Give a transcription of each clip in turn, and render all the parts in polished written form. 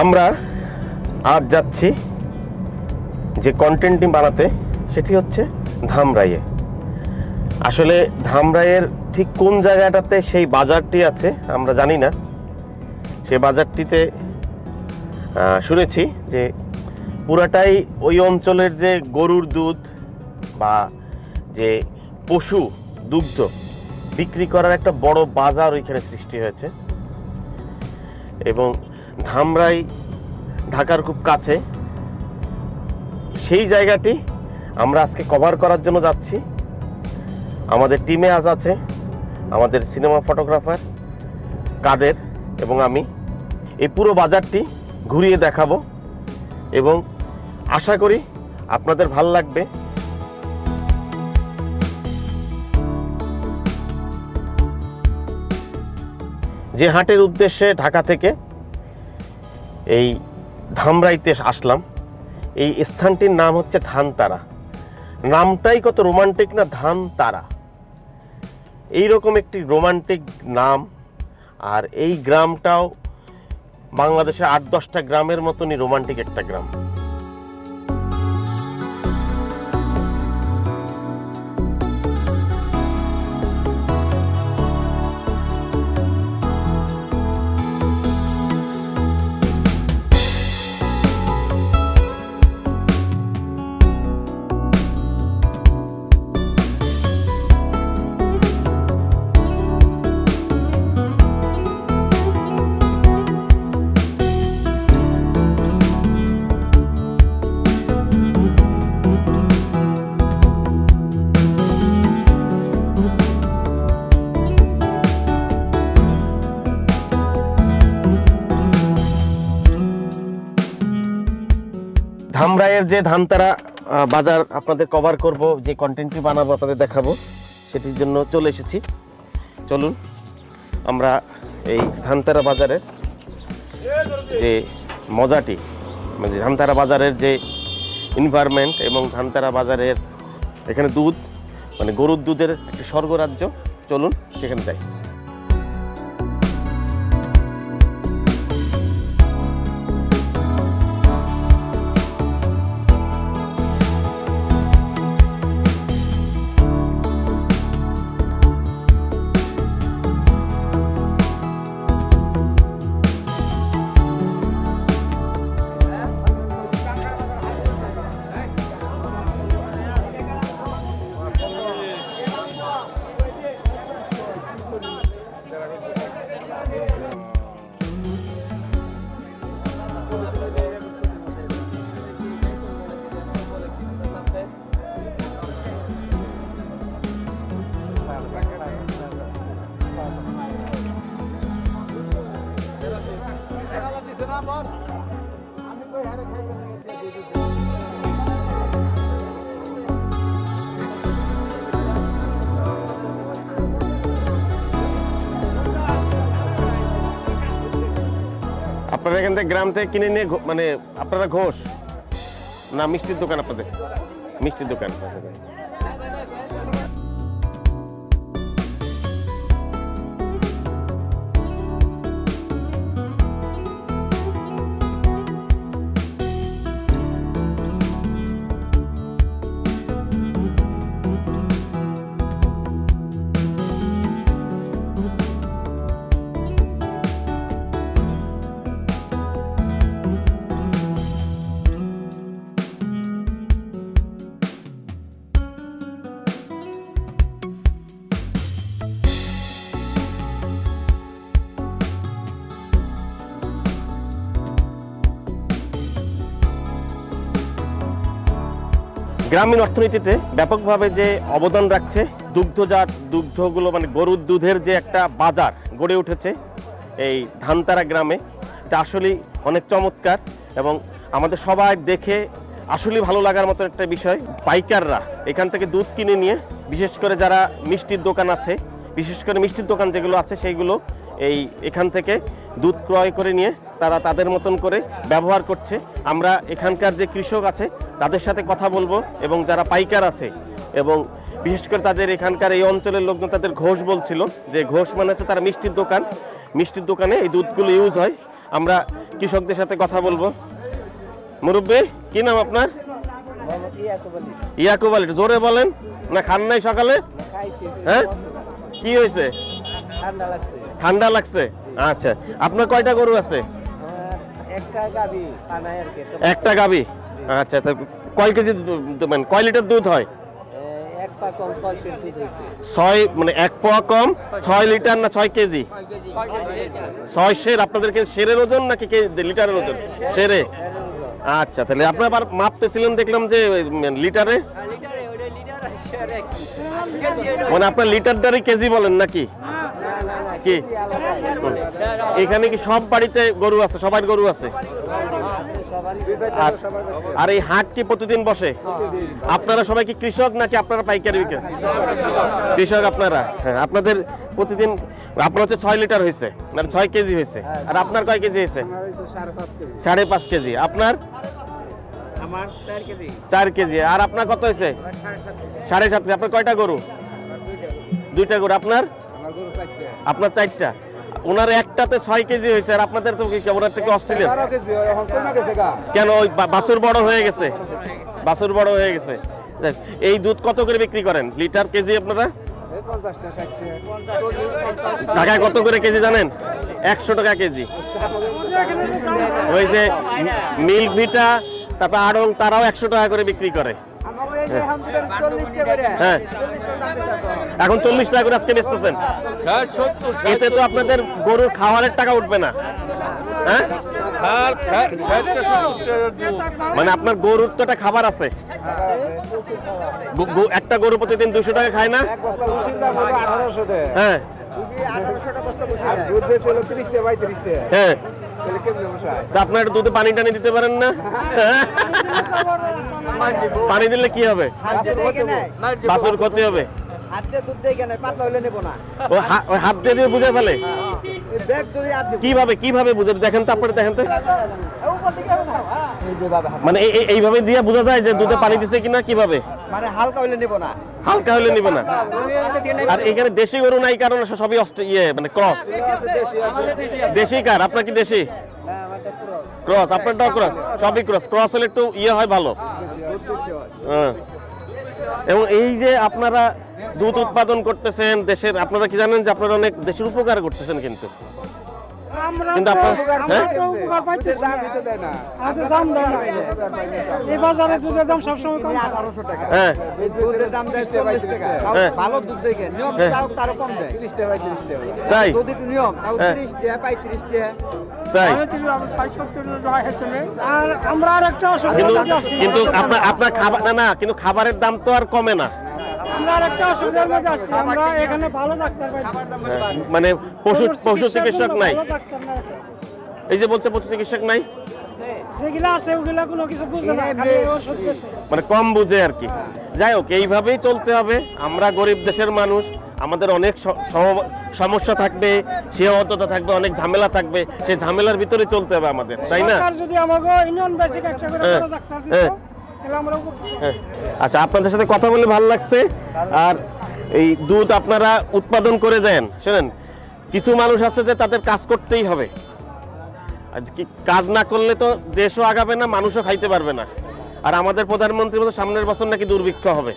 আমরা আজ যাচ্ছি যে কন্টেন্টটি বানাতে, সেটি হচ্ছে ধামরাইয়ে। আসলে ধামরাইয়ের ঠিক কোন জায়গাটাতে সেই বাজারটি আছে আমরা জানি না। সেই বাজারটিতে শুনেছি যে পুরাটাই ওই অঞ্চলের যে গরুর দুধ বা যে পশু দুগ্ধ বিক্রি করার একটা বড় বাজার ওইখানে সৃষ্টি হয়েছে। এবং ধামরাই ঢাকার খুব কাছে। সেই জায়গাটি আমরা আজকে কভার করার জন্য যাচ্ছি। আমাদের টিমে আজ আছে আমাদের সিনেমা ফটোগ্রাফার কাদের এবং আমি। এই পুরো বাজারটি ঘুরিয়ে দেখাবো এবং আশা করি আপনাদের ভালো লাগবে। যে হাটের উদ্দেশ্যে ঢাকা থেকে এই ধামরাইতে আসলাম, এই স্থানটির নাম হচ্ছে ধানতারা। নামটাই কত রোমান্টিক না, ধানতারা। এইরকম একটি রোমান্টিক নাম। আর এই গ্রামটাও বাংলাদেশের ৮-১০টা গ্রামের মতনই রোমান্টিক একটা গ্রাম। ধামরাইয়ের যে ধানতারা বাজার আপনাদের কভার করব, যে কন্টেন্টটি বানাবো আপনাদের দেখাবো, সেটির জন্য চলে এসেছি। চলুন আমরা এই ধানতারা বাজারের যে মজাটি, মানে ধানতারা বাজারের যে এনভায়রনমেন্ট এবং ধানতারা বাজারের এখানে দুধ, মানে গরুর দুধের একটি স্বর্গরাজ্য, চলুন সেখানে যাই। আপনারা এখান থেকে গ্রাম থেকে কিনে নিয়ে, মানে আপনারা ঘোষ না মিষ্টির দোকান? আপনাদের মিষ্টির দোকান। গ্রামীণ অর্থনীতিতে ব্যাপকভাবে যে অবদান রাখছে দুগ্ধজাত দুগ্ধগুলো, মানে গরুর দুধের যে একটা বাজার গড়ে উঠেছে এই ধানতারা গ্রামে, এটা আসলেই অনেক চমৎকার এবং আমাদের সবাই দেখে আসলেই ভালো লাগার মতো একটা বিষয়। পাইকাররা এখান থেকে দুধ কিনে নিয়ে, বিশেষ করে যারা মিষ্টির দোকান আছে, বিশেষ করে মিষ্টির দোকান যেগুলো আছে সেইগুলো এখান থেকে দুধ ক্রয় করে নিয়ে তারা তাদের মতন করে ব্যবহার করছে। আমরা এখানকার যে কৃষক আছে তাদের সাথে কথা বলবো এবং যারা পাইকার আছে এবং বিশেষ করে তাদের এখানকার এই অঞ্চলের লোকজন তাদের ঘোষ বলছিল যে ঘোষ মানে হচ্ছে তারা মিষ্টির দোকানে এই দুধগুলো ইউজ হয়। আমরা কৃষকদের সাথে কথা বলবো। মুরব্বী, কি নাম আপনার? ইয়াকুব আলী। জোরে বলেন না, খান নাই সকালে? হ্যাঁ, কি হয়েছে? ঠান্ডা লাগছে। আচ্ছা, আপনার কয়টা গরু আছে? একটা গাবি। আচ্ছা, কয় কেজি মানে কয় লিটার দুধ হয়? 6 মানে 1 পোয়া কম 6 লিটার না 6 কেজি? 6 সের। আপনাদেরকে সেরের ওজন নাকি লিটারের ওজন? সেরে। আচ্ছা, তাহলে আপনার আবার মাপতেছিলেন দেখলাম যে লিটারে, মানে আপনার লিটারটারই কেজি বলেন নাকি কি? এখানে কি সব বাড়িতে গরু আছে? সবার গরু আছে? আর এই হাট কি প্রতিদিন বসে? আপনারা সবাই কি কৃষক নাকি আপনারা পাইকারি বিক্রি? কৃষক আপনারা। হ্যাঁ, আপনাদের প্রতিদিন আপনার হচ্ছে 6 লিটার হয়েছে, মানে 6 কেজি হয়েছে। আর আপনার কয় কেজি হয়েছে? 5.5 কেজি। আপনার? 4 কেজি। আর আপনার কত হয়েছে? 7.5। আপনার কয়টা গরু? 2টা গরু। আপনার? আপনার 4টা। ওনার একটাতে 6 কেজি হয়েছে, আর আপনাদের তো কি ওনার থেকে অস্ট্রেলিয়া কেন? ওই বাছুর বড় হয়ে গেছে, বাছুর বড় হয়ে গেছে। এই দুধ কত করে বিক্রি করেন লিটার কেজি আপনারা? ঢাকায় কত করে কেজি জানেন? 100 টাকা কেজি। ওই যে মিল্ক ভিটা, তারপর আড়ং, তারাও 100 টাকা করে বিক্রি করে। হ্যাঁ, এখন 40 টাকা করে আজকে বেচতেছেন। এতে তো আপনাদের গরুর খাওয়ারের টাকা উঠবে না। হ্যাঁ, মানে আপনার গরুর তো একটা খাবার আছে। একটা গরু প্রতিদিন 200 টাকা খায় না? হ্যাঁ, হ্যাঁ। আপনার দুধে পানি টানি দিতে পারেন না? পানি দিলে কি হবে? বাছুর ক্ষতি হবে। হাত দিয়ে দিয়ে বুঝে ফেলে কিভাবে? কিভাবে বুঝে দেখেন তো, আপনারা দেখেন তো। মানে এইভাবে দিয়ে বোঝা যায় যে দুধে পানি দিছে কিনা? কিভাবে? মানে হালকা হইলে নিব না। হালকা হইলে নিব না। আর এখানে দেশি গরু নাই, কারণ সবই মানে ক্রস। দেশি কার? আপনার কি দেশি? ক্রস। আপনারটাও ক্রস? সবই ক্রস। ক্রস হলে একটু হয় ভালো। হ্যাঁ। এবং এই যে আপনারা দুধ উৎপাদন করতেছেন দেশের, আপনারা কি জানেন যে আপনারা অনেক দেশের উপকার করতেছেন? কিন্তু আপনার খাবার না, কিন্তু খাবারের দাম তো আর কমে না। মানে পশু চিকিৎসক নাই? এই যে বলছে পশু চিকিৎসক নাই, মানে কম বুঝে আর কি। যাই হোক, এইভাবেই চলতে হবে। আমরা গরিব দেশের মানুষ, আমাদের অনেক সমস্যা থাকবে, সীমাবদ্ধতা থাকবে, অনেক ঝামেলা থাকবে। সেই ঝামেলার ভিতরে চলতে হবে আমাদের, তাই না? আচ্ছা, আপনাদের সাথে কথা বলে ভালো লাগছে। আর এই দুধ আপনারা উৎপাদন করে দেন। শোনেন, কিছু মানুষ আছে যে তাদের কাজ করতেই হবে। আজ কি কাজ না করলে তো দেশও আগাবে না, মানুষও খাইতে পারবে না। আর আমাদের প্রধানমন্ত্রী বলতে সামনের বছর নাকি দুর্ভিক্ষ হবে,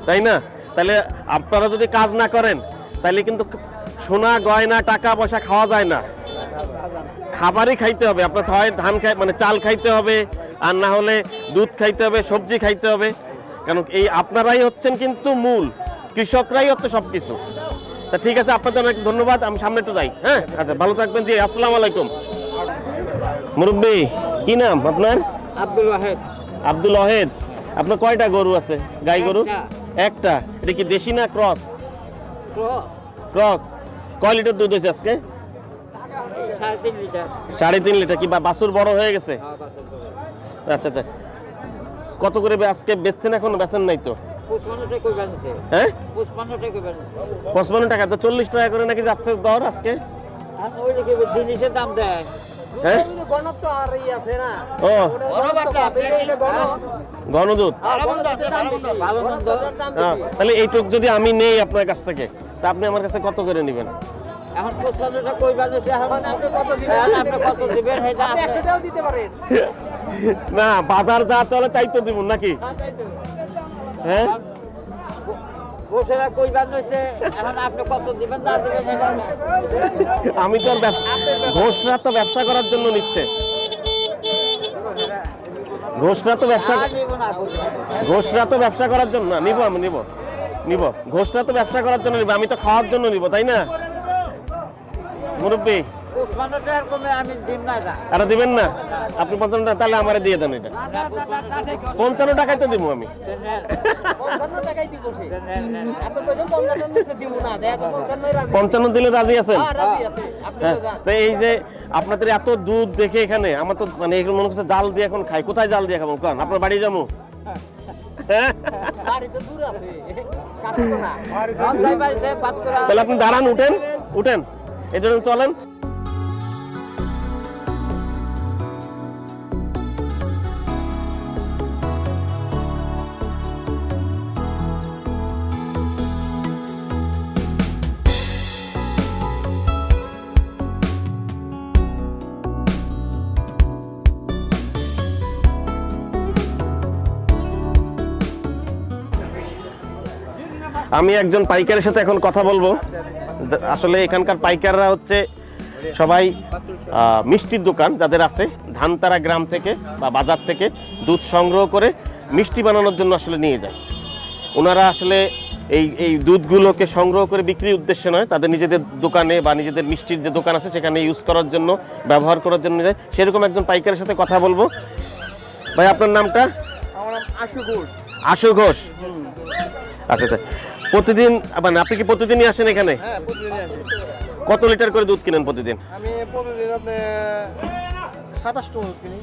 তাই না? তাহলে আপনারা যদি কাজ না করেন, তাহলে কিন্তু সোনা গয়না টাকা পয়সা খাওয়া যায় না, খাবারই খাইতে হবে। আপনার হয় ধান মানে চাল খাইতে হবে, আর না হলে দুধ খাইতে হবে, সবজি খাইতে হবে। কারণ এই আপনারাই হচ্ছেন কিন্তু মূল, কৃষকরাই হচ্ছে সবকিছু। তা ঠিক আছে, আপনাদের অনেক ধন্যবাদ। আমি সামনে একটু যাই। হ্যাঁ, আচ্ছা, ভালো থাকবেন। জি, আসসালামু আলাইকুম। মুরব্বী, কি নাম আপনার? আব্দুল ওয়াহেদ। আব্দুল ওয়াহেদ। আপনার কয়টা গরু আছে? গাই গরু একটা। এটা কি দেশি না ক্রস? ক্রস। কয় লিটার দুধ হয়েছে আজকে? 3.5 লিটার। 3.5 লিটার। কি বাছুর বড় হয়ে গেছে? আচ্ছা আচ্ছা। কত করে আজকে বেচছেন? এখন বেচেন নাই তো? 55 টাকা করে বেচছে। হ্যাঁ, 55 টাকা করে বেচছে। 55 টাকা। তো 40 টাকা করে নাকি যাচ্ছে দর আজকে? আর ওই যে জিনিসের দাম দেয়। হ্যাঁ, গণত আর ই আছে না। ও গণ গণদুধ। তাহলে এইটুক যদি আমি নেই আপনার কাছ থেকে, তা আপনি আমার কাছে কত করে নেবেন? এখন 55টা কই বানিয়েছে এখন আপনি কত দিবেন সেটা আপনি 100টাও দিতে পারেন না বাজার যা চলে তাই তো দিব নাকি? হ্যাঁ গোসেরা কই বানিয়েছে এখন আপনি কত দিবেন না দিবেন সেটা আমি তো ঘোষরা তো ব্যবসা করার জন্য নিচ্ছে। ঘোষরা তো ব্যবসা করার জন্য না, নিব আমি নিব ঘোষরা তো ব্যবসা করার জন্য নিব, আমি তো খাওয়ার জন্য নিব, তাই না মুরব্বী? আরে দিবেন না আপনি 55 টাকা, তাহলে আমারে দিয়ে দেন। এটা 55 টাকায় তো দিব আমি। 55 দিলে রাজি আছেন? এই যে আপনাদের এত দুধ দেখে এখানে আমার তো মানে এগুলো মনে হচ্ছে জাল দিয়ে এখন খাই। কোথায় জাল দিয়ে খাবো? কারণ আপনার বাড়ি যাবো। তাহলে আপনি দাঁড়ান, উঠেন এই জন্য চলেন। আমি একজন পাইকারের সাথে এখন কথা বলবো। আসলে এখানকার পাইকাররা হচ্ছে সবাই মিষ্টির দোকান যাদের আছে, ধানতারা গ্রাম থেকে বা বাজার থেকে দুধ সংগ্রহ করে মিষ্টি বানানোর জন্য আসলে নিয়ে যায়। ওনারা আসলে এই দুধগুলোকে সংগ্রহ করে বিক্রির উদ্দেশ্যে নয়, তাদের নিজেদের দোকানে বা নিজেদের মিষ্টির যে দোকান আছে সেখানে ইউজ করার জন্য, ব্যবহার করার জন্য যায়। সেরকম একজন পাইকারের সাথে কথা বলবো। ভাই আপনার নামটা? আমার নাম আশু ঘোষ। আশু ঘোষ, আচ্ছা আচ্ছা। প্রতিদিন মানে আপনি কি প্রতিদিনই আসেন এখানে? হ্যাঁ, প্রতিদিন আসি। কত লিটার করে দুধ কিনেন প্রতিদিন? আমি প্রতিদিন আপনি 27 টন কিনি।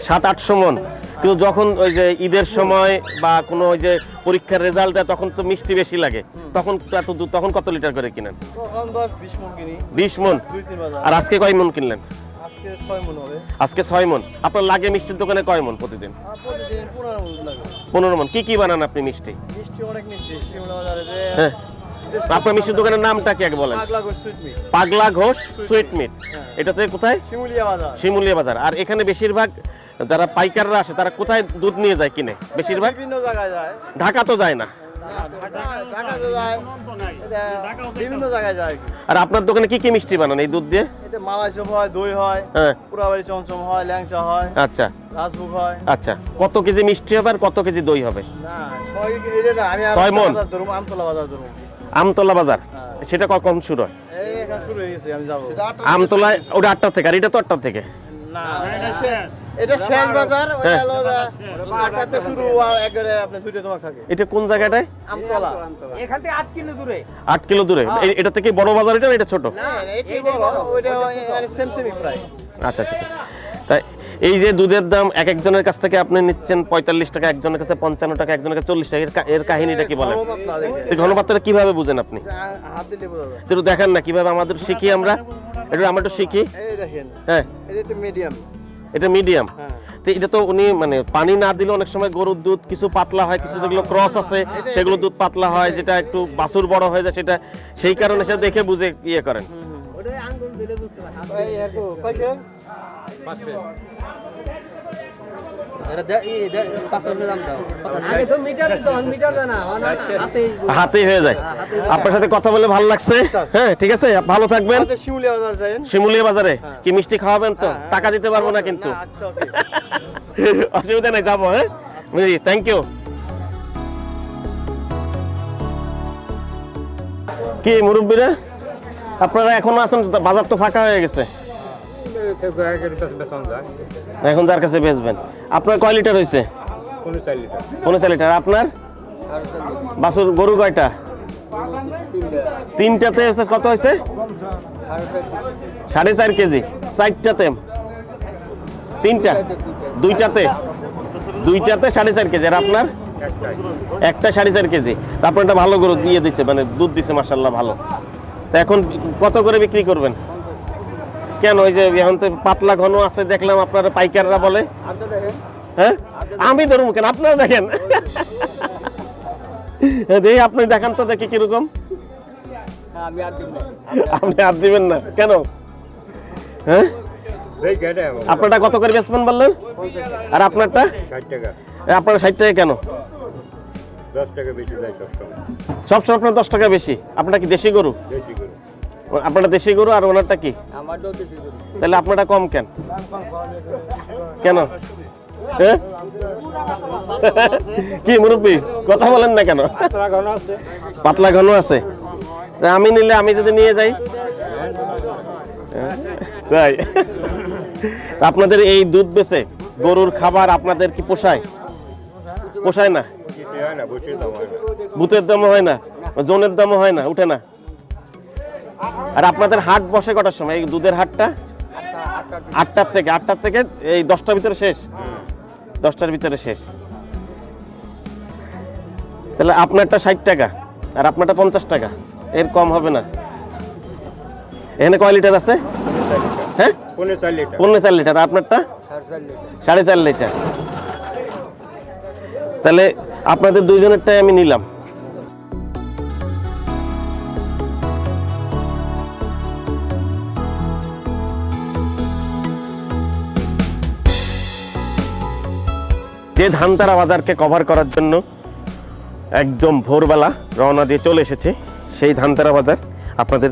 700-800 মণ। কিন্তু যখন ওই যে ঈদের সময় বা কোনো ওই যে পরীক্ষার রেজাল্ট দেয় তখন তো মিষ্টি বেশি লাগে, তখন এত দুধ তখন কত লিটার করে কিনেন? তখন 10-20 মণ কিনি। 20 মণ? 2-3 বাজার। আর আজকে কয় মণ কিনলেন? আজকে 6 মণ হবে। আজকে 6 মণ। আপনার লাগে মিষ্টির দোকানে কয় মণ প্রতিদিন? প্রতিদিন 15 মণ লাগে। 15 মণ। কি বানান আপনি মিষ্টি? মিষ্টি অনেক মিষ্টি শিমলা বাজারে যে। হ্যাঁ, আপনার মিষ্টির দোকানের নামটা কি আগে বলেন? পাগলা ঘোষ সুইট মিট। পাগলা ঘোষ সুইট মিট। এটা তো কোথায়? শিমুলিয়া বাজার। শিমুলিয়া বাজার। আর এখানে বেশিরভাগ যারা পাইকাররা আসে তারা কোথায় দুধ নিয়ে যায় কিনে? বেশিরভাগ বিভিন্ন জায়গায় যায়। ঢাকা তো যায় না। ঢাকা তো যায়। বিভিন্ন জায়গায় যায়। আর আপনার দোকানে কি কি মিষ্টি বানান এই দুধ দিয়ে? এটা মালাই চপ হয়, দই হয়, হ্যাঁ, পুরাবাড়ি চমচম হয়, ল্যাংচা হয়, আচ্ছা রাজভোগ হয়। আচ্ছা। কত কেজি মিষ্টি হবে আর কত কেজি দই হবে? না, 6 এটা না, আমি 6 মণ। বাজার ধরুন, আমতলা বাজার ধরুন। আমতলা বাজার, সেটা কখন শুরু হয়? এই এখন শুরু হয়ে গেছে, আমি যাব। আমতলায় ওটা 8টা থেকে, আর এটা তো 8টা থেকে। না, এটা শেষ বাজার, ওটা হ্যাঁ। হলো 8টাতে শুরু আর একবারে আপনি 2টা তোমার থাকে। এটা কোন জায়গাটায়? আমতলা। এখান থেকে 8 কিলো দূরে। 8 কিলো দূরে। এটা থেকে বড় বাজার, এটা ছোট? না, এটাই বড়, ওইটা সেম প্রায়। আচ্ছা আচ্ছা। তাই এই যে দুধের দাম এক একজনের কাছ থেকে আপনি নিচ্ছেন 45 টাকা, একজনের কাছে 55 টাকা, একজনের কাছে 40 টাকা, এর কাহিনীটা কি বলেন? এই ঘনপাত্রটা কিভাবে বুঝেন আপনি? হাত দিলে বোঝা যায়। একটু দেখেন না কিভাবে আমাদের শিখি আমরা, আমরা একটু শিখি। এই দেখেন, হ্যাঁ, এটা একটু মিডিয়াম। এটা মিডিয়াম। হ্যাঁ, তো এটা তো উনি মানে পানি না দিলে অনেক সময় গরুর দুধ কিছু পাতলা হয়, কিছু যেগুলো ক্রস আছে সেগুলো দুধ পাতলা হয়, যেটা একটু বাছুর বড় হয়ে যায়, সেটা সেই কারণে সেটা দেখে বুঝে ইয়ে করেন। ওটা আঙ্গুল দিলে বুঝতে পারবেন। এই একটু কয়জন? 500 এটা এই 500 দাম দাও। আগে তো মিটার দিত, মিটার দেনা হাতেই হয়ে যায়। আপনার সাথে কথা বলে ভালো লাগছে। হ্যাঁ, ঠিক আছে, ভালো থাকবেন। আমাদের শিমুলিয়া বাজার যাবেন। শিমুলিয়া বাজারে কি মিষ্টি খাওয়াবেন তো? টাকা দিতে পারবো না কিন্তু। আচ্ছা, ওকে। অসুবিধা নাই, যাবো। হ্যাঁ, থ্যাংক ইউ। কি মুরব্বীরা, আপনারা এখনো আছেন? বাজার তো ফাঁকা হয়ে গেছে। এখন যার কাছে বেচবেন। আপনার কয় লিটার হয়েছে? 4.5 লিটার। আপনার বাছুর গরু কয়টা? 3টাতে কত হয়েছে? 4.5 কেজি। 4টাতে? 3টা? 2টাতে 4.5 কেজি। আর আপনার? একটা 4.5 কেজি। আপনার একটা ভালো গরু দিয়ে দিচ্ছে, মানে দুধ দিচ্ছে মাশাআল্লাহ ভালো। তা এখন কত করে বিক্রি করবেন? কেন ওই যে এখন তো পাতলা ঘন আছে দেখলাম, আপনারা পাইকাররা বলে। হ্যাঁ, আমি ধরুন কেন, আপনারা দেখেন। দেখি আপনি দেখান তো, দেখি কিরকম। আমি আর দিব না। আপনি আর দিবেন না কেন? হ্যাঁ, আপনারটা কত করে বেচবেন বললেন? আর আপনারটা? 60 টাকা। আপনার 60 টাকা কেন? 10 টাকা বেশি দেয় সবসময়। সবসময় আপনার 10 টাকা বেশি। আপনারটা কি দেশি গরু? বেশি করে। আপনারটা দেশি গরু আর ওনারটা কি? আমারটাও তো দিব। তাহলে আপনারটা কম কেন? কেন? হ্যাঁ? কি মুরব্বী কথা বলেন না কেন? পাতলা ঘন আছে। তা আমি নিলে, আমি যদি নিয়ে যাই, তাই তা আপনাদের এই দুধ বেচে গরুর খাবার আপনাদের কি পোষায়? পোষায় না? কিছু হয় না, বসে দাম হয় না। বুথের দামও হয় না, জোনের দামও হয় না, উঠে না। আর আপনাদের হাট বসে কটার সময়? এই দুধের হাটটা 8টার থেকে এই 10টার ভিতরে শেষ। 10টার ভিতরে শেষ। তাহলে আপনারটা 60 টাকা আর আপনারটা 50 টাকা, এর কম হবে না। এখানে কয় লিটার আছে? হ্যাঁ, 4.5 লিটার। 4.5 লিটার। আপনারটা 4.5 লিটার। তাহলে আপনাদের দুইজনেরটাই আমি নিলাম। যে ধানতারা বাজারকে কভার করার জন্য একদম ভোরবেলা রওনা দিয়ে চলে এসেছে, সেই ধানতারা বাজার আপনাদের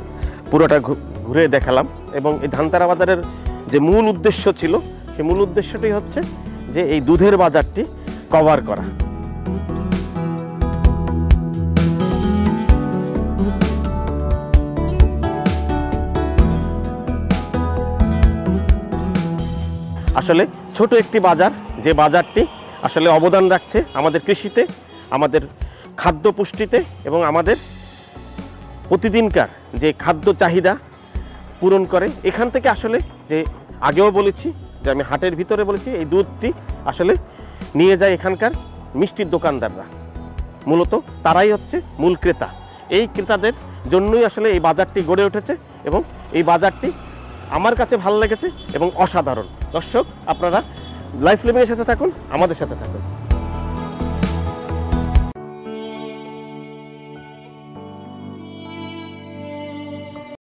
পুরোটা ঘুরে দেখালাম। এবং এই ধানতারা বাজারের যে মূল উদ্দেশ্য ছিল, সেই মূল উদ্দেশ্যটি হচ্ছে যে এই দুধের বাজারটি কভার করা। আসলে ছোট একটি বাজার, যে বাজারটি আসলে অবদান রাখছে আমাদের কৃষিতে, আমাদের খাদ্য পুষ্টিতে এবং আমাদের প্রতিদিনকার যে খাদ্য চাহিদা পূরণ করে। এখান থেকে আসলে, যে আগেও বলেছি, যে আমি হাটের ভিতরে বলেছি, এই দুধটি আসলে নিয়ে যায় এখানকার মিষ্টির দোকানদাররা। মূলত তারাই হচ্ছে মূল ক্রেতা। এই ক্রেতাদের জন্যই আসলে এই বাজারটি গড়ে উঠেছে এবং এই বাজারটি আমার কাছে ভালো লেগেছে এবং অসাধারণ। দর্শক, আপনারা লাইফ লিভিংয়ের সাথে থাকুন, আমাদের সাথে থাকুন।